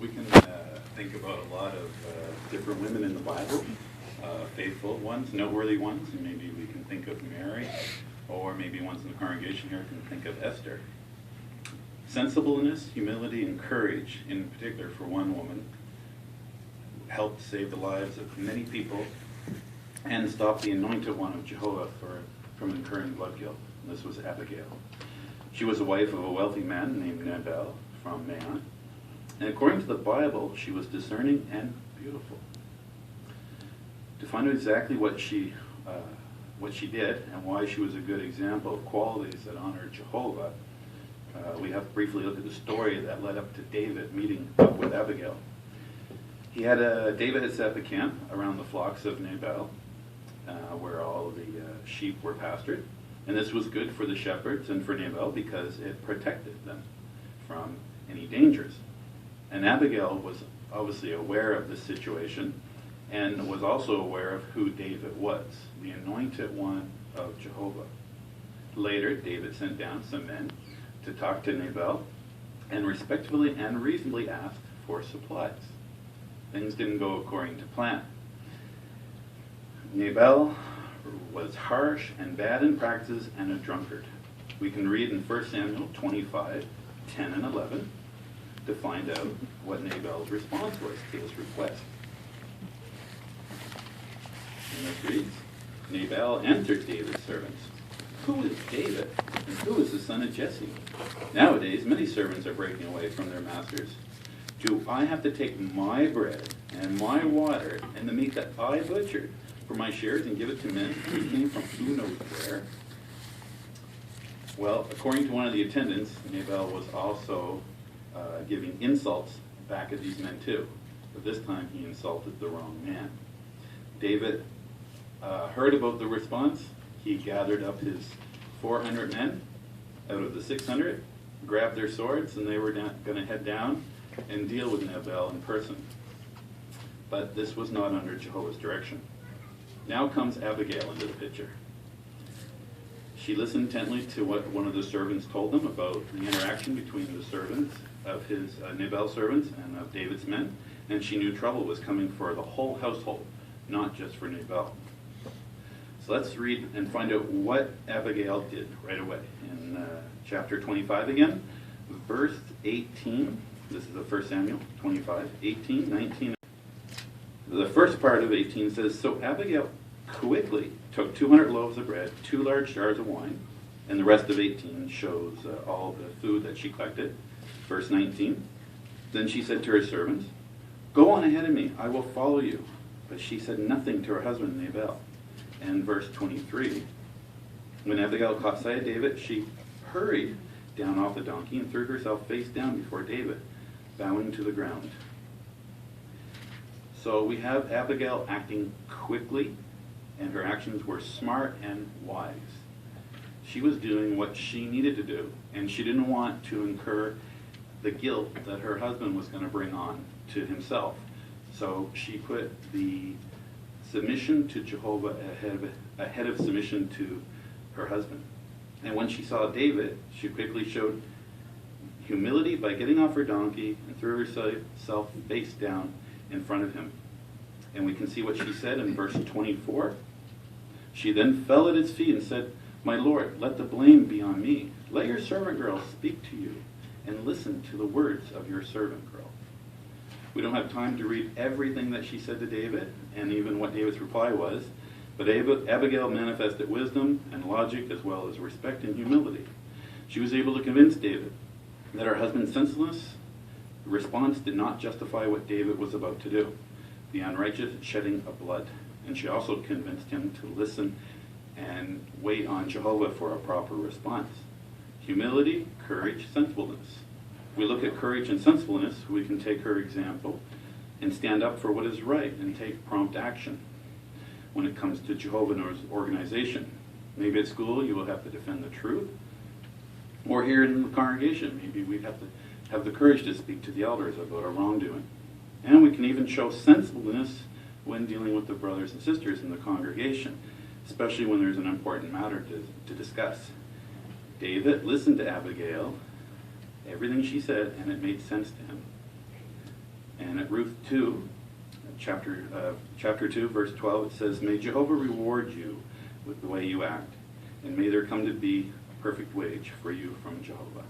We can think about a lot of different women in the Bible, faithful ones, noteworthy ones, and maybe we can think of Mary, or maybe ones in the congregation here can think of Esther. Sensibleness, humility, and courage, in particular for one woman, helped save the lives of many people and stop the anointed one of Jehovah from incurring blood guilt. And this was Abigail. She was the wife of a wealthy man named Nabal from Maon. And according to the Bible, she was discerning and beautiful. To find out exactly what she did and why she was a good example of qualities that honored Jehovah, we have to briefly look at the story that led up to David meeting up with Abigail. David had set up a camp around the flocks of Nabal, where all of the sheep were pastured. And this was good for the shepherds and for Nabal because it protected them from any dangers. And Abigail was obviously aware of this situation and was also aware of who David was, the anointed one of Jehovah. Later, David sent down some men to talk to Nabal and respectfully and reasonably asked for supplies. Things didn't go according to plan. Nabal was harsh and bad in practices and a drunkard. We can read in 1 Samuel 25, 10 and 11 to find out what Nabal's response was to his request. And this reads, Nabal answered David's servants, "Who is David, and who is the son of Jesse? Nowadays, many servants are breaking away from their masters. Do I have to take my bread and my water and the meat that I butchered for my shares and give it to men who came from who knows where?" Well, according to one of the attendants, Nabal was also giving insults back at these men too. But this time he insulted the wrong man. David heard about the response. He gathered up his 400 men out of the 600, grabbed their swords, and they were going to head down and deal with Nabal in person. But this was not under Jehovah's direction. Now comes Abigail into the picture. She listened intently to what one of the servants told them about the interaction between the servants of his Nabal's servants and of David's men, and she knew trouble was coming for the whole household, not just for Nabal. So let's read and find out what Abigail did right away. In chapter 25 again, verse 18. This is the 1 Samuel 25, 18, 19. The first part of 18 says, "So Abigail quickly took 200 loaves of bread, 2 large jars of wine," and the rest of 18 shows all the food that she collected. Verse 19, "Then she said to her servants, 'Go on ahead of me, I will follow you.' But she said nothing to her husband Nabal." And verse 23, "When Abigail caught sight of David, she hurried down off the donkey and threw herself face down before David, bowing to the ground." So we have Abigail acting quickly, and her actions were smart and wise. She was doing what she needed to do, and she didn't want to incur the guilt that her husband was going to bring on to himself. So she put the submission to Jehovah ahead of submission to her husband. And when she saw David, she quickly showed humility by getting off her donkey and threw herself face down in front of him. And we can see what she said in verse 24. She then fell at his feet and said, "My Lord, let the blame be on me. Let your servant girl speak to you, and listen to the words of your servant girl." We don't have time to read everything that she said to David, and even what David's reply was, but Abigail manifested wisdom and logic as well as respect and humility. She was able to convince David that her husband's senseless response did not justify what David was about to do, the unrighteous shedding of blood. And she also convinced him to listen and wait on Jehovah for a proper response. Humility, courage, sensibleness. We look at courage and sensibleness, we can take her example and stand up for what is right and take prompt action when it comes to Jehovah's organization. Maybe at school you will have to defend the truth, or here in the congregation, maybe we have to have the courage to speak to the elders about our wrongdoing. And we can even show sensibleness when dealing with the brothers and sisters in the congregation, especially when there's an important matter to discuss. David listened to Abigail, everything she said, and it made sense to him. And at Ruth 2, chapter 2, verse 12, it says, "May Jehovah reward you with the way you act, and may there come to be a perfect wage for you from Jehovah."